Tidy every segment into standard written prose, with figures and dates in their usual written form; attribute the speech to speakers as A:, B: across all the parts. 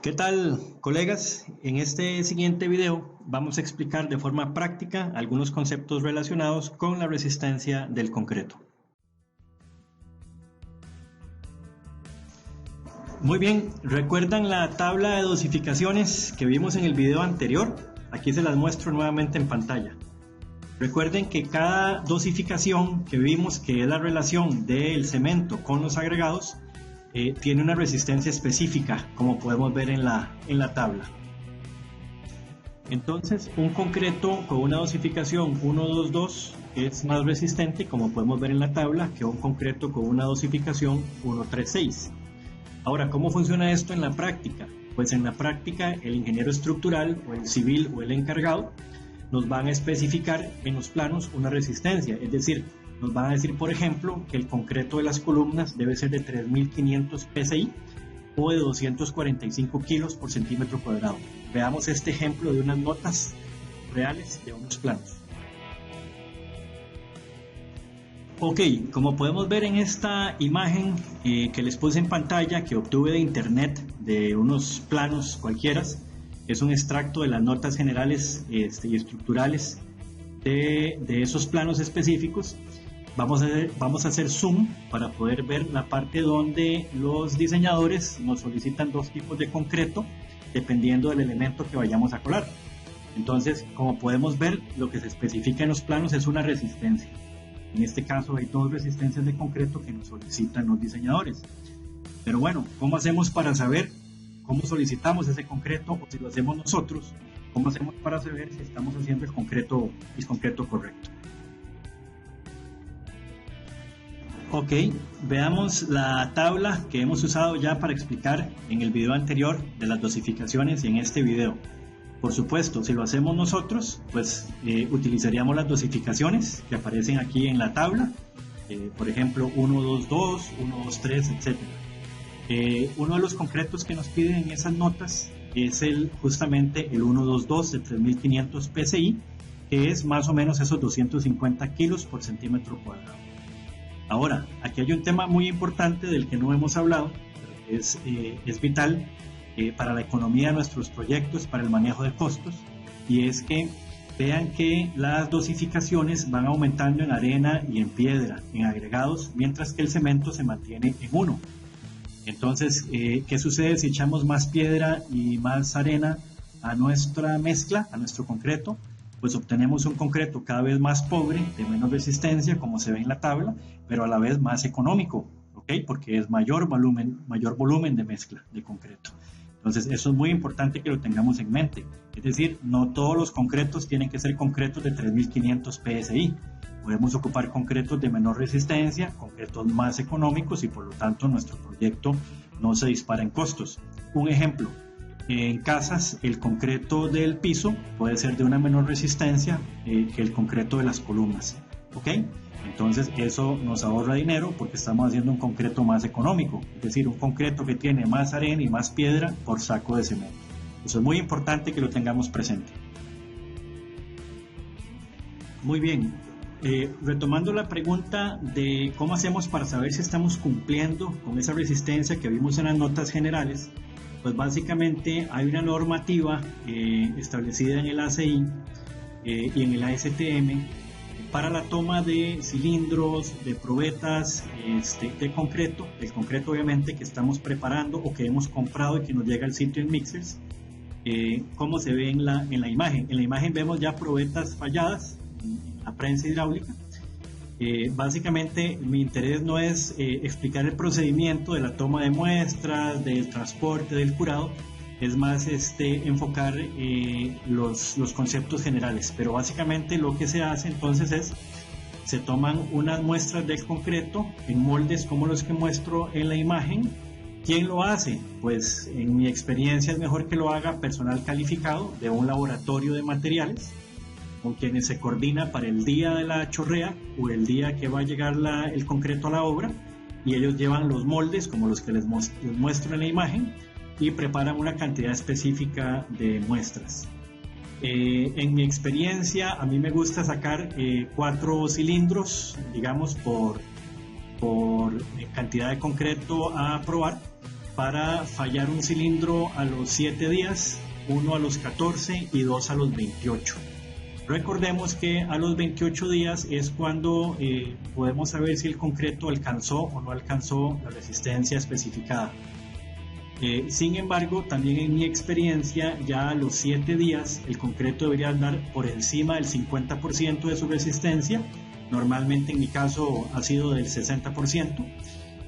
A: ¿Qué tal, colegas? En este siguiente video vamos a explicar de forma práctica algunos conceptos relacionados con la resistencia del concreto. Muy bien, ¿recuerdan la tabla de dosificaciones que vimos en el video anterior? Aquí se las muestro nuevamente en pantalla. Recuerden que cada dosificación que vimos, que es la relación del cemento con los agregados, tiene una resistencia específica, como podemos ver en la tabla. Entonces, un concreto con una dosificación 1,2,2 es más resistente, como podemos ver en la tabla, que un concreto con una dosificación 1,3,6. Ahora, ¿cómo funciona esto en la práctica? Pues en la práctica, el ingeniero estructural, o el civil, o el encargado, nos van a especificar en los planos una resistencia, es decir, nos van a decir, por ejemplo, que el concreto de las columnas debe ser de 3.500 psi o de 245 kilos por centímetro cuadrado. Veamos este ejemplo de unas notas reales de unos planos. Ok, como podemos ver en esta imagen que les puse en pantalla, que obtuve de internet de unos planos cualquiera, es un extracto de las notas generales y estructurales de esos planos específicos. Vamos a hacer zoom para poder ver la parte donde los diseñadores nos solicitan dos tipos de concreto dependiendo del elemento que vayamos a colar. Entonces, como podemos ver, lo que se especifica en los planos es una resistencia. En este caso hay dos resistencias de concreto que nos solicitan los diseñadores. Pero bueno, ¿cómo hacemos para saber cómo solicitamos ese concreto o si lo hacemos nosotros? ¿Cómo hacemos para saber si estamos haciendo el concreto correcto? Ok, veamos la tabla que hemos usado ya para explicar en el video anterior de las dosificaciones y en este video. Por supuesto, si lo hacemos nosotros, pues utilizaríamos las dosificaciones que aparecen aquí en la tabla, por ejemplo 1,2,2, 1,2,3, etc. Uno de los concretos que nos piden en esas notas es justamente el 1,2,2 de 3.500 psi, que es más o menos esos 250 kilos por centímetro cuadrado. Ahora, aquí hay un tema muy importante del que no hemos hablado, pero es vital para la economía de nuestros proyectos, para el manejo de costos, y es que vean que las dosificaciones van aumentando en arena y en piedra, en agregados, mientras que el cemento se mantiene en uno. Entonces, ¿qué sucede si echamos más piedra y más arena a nuestra mezcla, a nuestro concreto? Pues obtenemos un concreto cada vez más pobre, de menos resistencia, como se ve en la tabla, pero a la vez más económico, ¿ok? Porque es mayor volumen de mezcla de concreto. Entonces, eso es muy importante que lo tengamos en mente. Es decir, no todos los concretos tienen que ser concretos de 3.500 psi. Podemos ocupar concretos de menor resistencia, concretos más económicos y por lo tanto nuestro proyecto no se dispara en costos. Un ejemplo. En casas, el concreto del piso puede ser de una menor resistencia que el concreto de las columnas, ¿ok? Entonces eso nos ahorra dinero porque estamos haciendo un concreto más económico, es decir, un concreto que tiene más arena y más piedra por saco de cemento. Eso es muy importante que lo tengamos presente. Muy bien, retomando la pregunta de cómo hacemos para saber si estamos cumpliendo con esa resistencia que vimos en las notas generales, pues básicamente hay una normativa establecida en el ACI y en el ASTM para la toma de cilindros, de probetas de concreto, el concreto obviamente que estamos preparando o que hemos comprado y que nos llega al sitio en Mixers, como se ve en la imagen. En la imagen vemos ya probetas falladas en la prensa hidráulica. Básicamente mi interés no es explicar el procedimiento de la toma de muestras, del transporte, del curado, es más enfocar los conceptos generales, pero básicamente lo que se hace entonces es, se toman unas muestras del concreto en moldes como los que muestro en la imagen. ¿Quién lo hace? Pues en mi experiencia es mejor que lo haga personal calificado de un laboratorio de materiales, con quienes se coordina para el día de la chorrea o el día que va a llegar el concreto a la obra, y ellos llevan los moldes como los que les muestro en la imagen y preparan una cantidad específica de muestras. En mi experiencia a mí me gusta sacar 4 cilindros, digamos, por cantidad de concreto a probar, para fallar un cilindro a los 7 días, 1 a los 14 y 2 a los 28. Recordemos que a los 28 días es cuando podemos saber si el concreto alcanzó o no alcanzó la resistencia especificada. Sin embargo, también en mi experiencia, ya a los 7 días el concreto debería andar por encima del 50% de su resistencia. Normalmente en mi caso ha sido del 60%,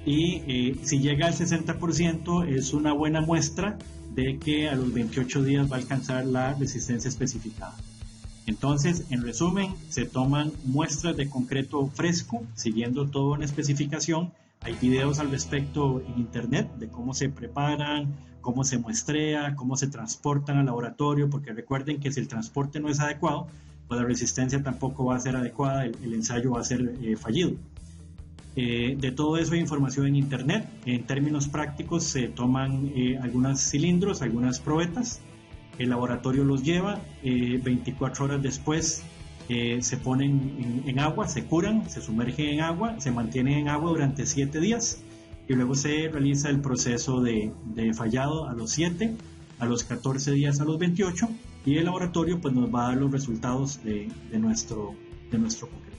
A: y si llega al 60% es una buena muestra de que a los 28 días va a alcanzar la resistencia especificada. Entonces, en resumen, se toman muestras de concreto fresco siguiendo toda una especificación. Hay videos al respecto en internet de cómo se preparan, cómo se muestrea, cómo se transportan al laboratorio, porque recuerden que si el transporte no es adecuado, pues la resistencia tampoco va a ser adecuada, el ensayo va a ser fallido. De todo eso hay información en internet. En términos prácticos se toman algunos cilindros, algunas probetas, el laboratorio los lleva, 24 horas después se ponen en agua, se curan, se sumergen en agua, se mantienen en agua durante 7 días y luego se realiza el proceso de fallado a los 7, a los 14 días, a los 28, y el laboratorio pues nos va a dar los resultados de nuestro concreto.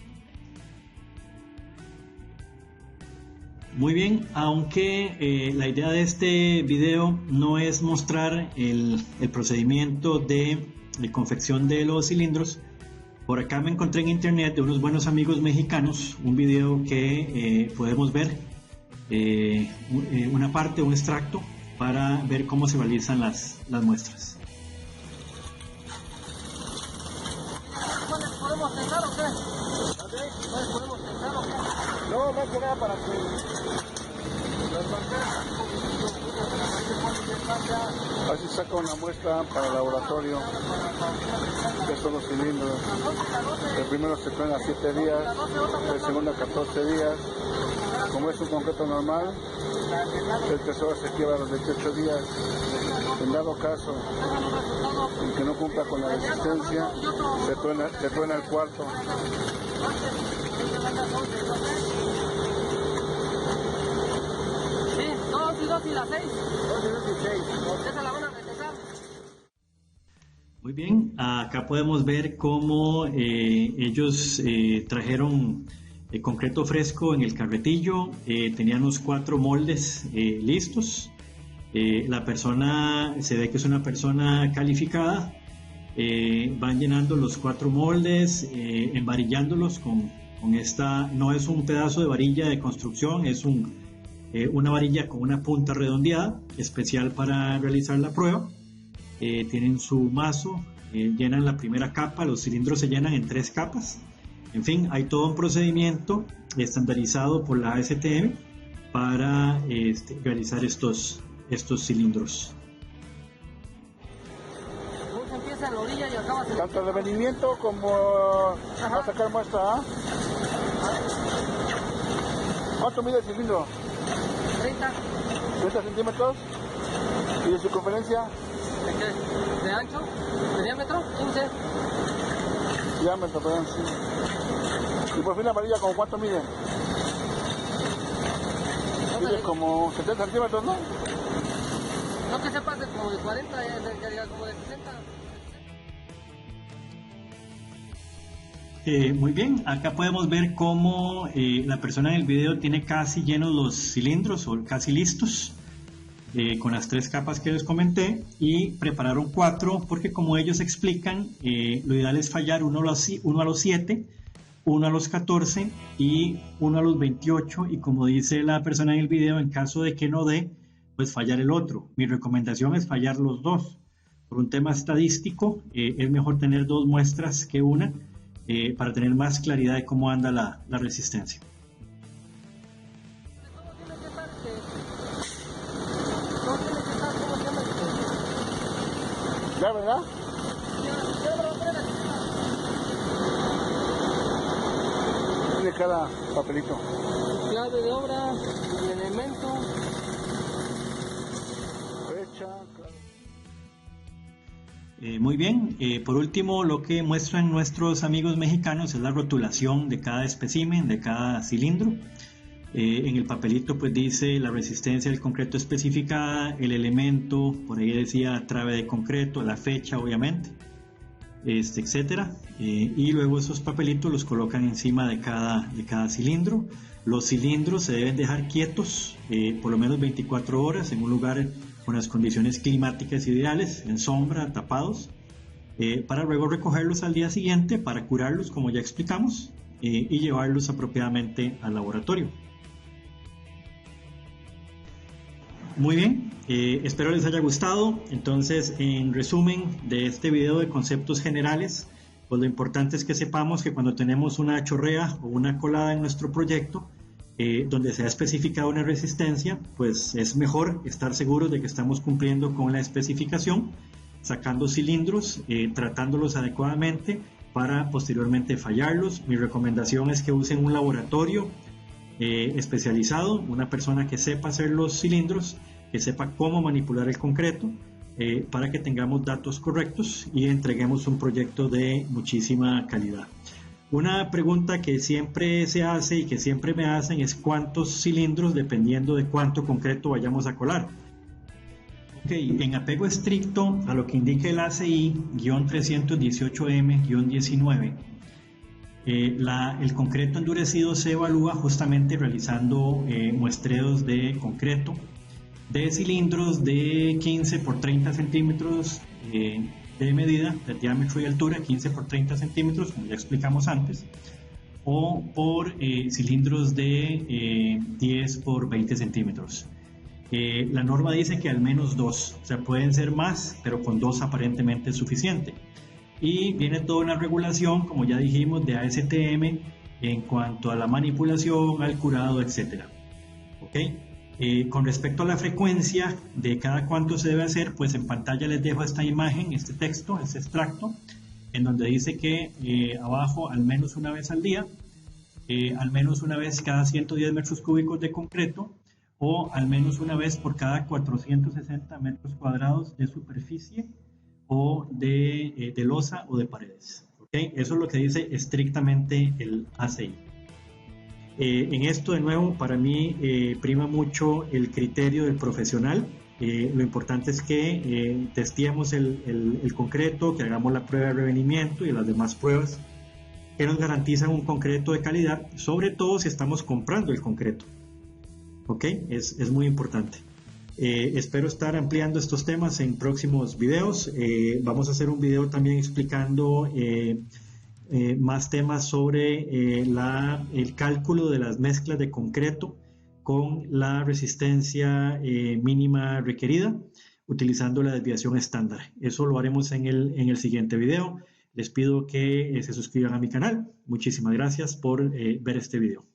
A: Muy bien, aunque la idea de este video no es mostrar el procedimiento de confección de los cilindros, por acá me encontré en internet de unos buenos amigos mexicanos un video que podemos ver una parte, un extracto, para ver cómo se realizan las muestras.
B: ¿Podemos tentar o qué? ¿Podemos tentar o qué? No, más que nada para que las banderas. Así saca una muestra para el laboratorio de todos los cilindros. El primero se traen a 7 días, el segundo a 14 días. Como es un concreto normal, el tercero se quiebra a los 28 días. En dado caso en que no cumpla con la resistencia, se truena el cuarto. Sí, 2 y la 6. 2 y 6. Esa la van a regresar.
A: Muy bien, acá podemos ver cómo ellos trajeron concreto fresco en el carretillo, tenían los 4 moldes listos. La persona se ve que es una persona calificada, van llenando los 4 moldes, emvarillándolos con esta, no es un pedazo de varilla de construcción, es una varilla con una punta redondeada, especial para realizar la prueba. Tienen su mazo, llenan la primera capa, los cilindros se llenan en 3 capas. En fin, hay todo un procedimiento estandarizado por la ASTM para realizar estos cilindros.
B: Empieza en la orilla y acaba en...
C: Tanto de venimiento como a sacar muestra, ¿ah? ¿Cuánto mide el cilindro? 30 centímetros. ¿Y de circunferencia?
B: ¿De qué? ¿De ancho? ¿De diámetro? 15.
C: Diámetro, perdón, sí. Y por fin la varilla, ¿como cuánto mide? Mide como 70 centímetros, ¿no?
B: No, que se pase como de 40, como de 60.
A: Muy bien, acá podemos ver cómo la persona en el video tiene casi llenos los cilindros o casi listos, con las 3 capas que les comenté, y prepararon 4 porque, como ellos explican, lo ideal es fallar uno a los 7, uno a los 14 y uno a los 28, y como dice la persona en el video, en caso de que no dé, pues fallar el otro. Mi recomendación es fallar los 2. Por un tema estadístico, es mejor tener 2 muestras que una, para tener más claridad de cómo anda la resistencia.
C: ¿Ya, verdad? Tiene cada papelito.
B: Clave de obra, elemento.
A: Muy bien, por último, lo que muestran nuestros amigos mexicanos es la rotulación de cada espécimen, de cada cilindro. En el papelito pues dice la resistencia del concreto especificada, el elemento, por ahí decía trave de concreto, la fecha obviamente, etcétera. Y luego esos papelitos los colocan encima de cada cilindro. Los cilindros se deben dejar quietos por lo menos 24 horas en un lugar con las condiciones climáticas ideales, en sombra, tapados, para luego recogerlos al día siguiente para curarlos, como ya explicamos, y llevarlos apropiadamente al laboratorio. Muy bien, espero les haya gustado. Entonces, en resumen de este video de conceptos generales, pues lo importante es que sepamos que cuando tenemos una chorrea o una colada en nuestro proyecto, donde se ha especificado una resistencia, pues es mejor estar seguros de que estamos cumpliendo con la especificación, sacando cilindros, tratándolos adecuadamente para posteriormente fallarlos. Mi recomendación es que usen un laboratorio especializado, una persona que sepa hacer los cilindros, que sepa cómo manipular el concreto, para que tengamos datos correctos y entreguemos un proyecto de muchísima calidad. Una pregunta que siempre se hace y que siempre me hacen es cuántos cilindros dependiendo de cuánto concreto vayamos a colar. En apego estricto a lo que indica el ACI-318M-19, el concreto endurecido se evalúa justamente realizando muestreos de concreto de cilindros de 15 por 30 centímetros de medida, de diámetro y altura, 15 por 30 centímetros, como ya explicamos antes, o por cilindros de 10 por 20 centímetros. La norma dice que al menos 2, o sea, pueden ser más, pero con 2 aparentemente es suficiente. Y viene toda una regulación, como ya dijimos, de ASTM en cuanto a la manipulación, al curado, etc. Con respecto a la frecuencia de cada cuánto se debe hacer, pues en pantalla les dejo esta imagen, este texto, este extracto, en donde dice que abajo al menos una vez al día, al menos una vez cada 110 metros cúbicos de concreto, o al menos una vez por cada 460 metros cuadrados de superficie o de losa o de paredes. Eso es lo que dice estrictamente el ACI. En esto, de nuevo, para mí prima mucho el criterio del profesional. Lo importante es que testeemos el concreto, que hagamos la prueba de revenimiento y las demás pruebas que nos garantizan un concreto de calidad, sobre todo si estamos comprando el concreto. Es muy importante. Espero estar ampliando estos temas en próximos videos. Vamos a hacer un video también explicando más temas sobre el cálculo de las mezclas de concreto con la resistencia mínima requerida utilizando la desviación estándar. Eso lo haremos en el siguiente video. Les pido que se suscriban a mi canal. Muchísimas gracias por ver este video.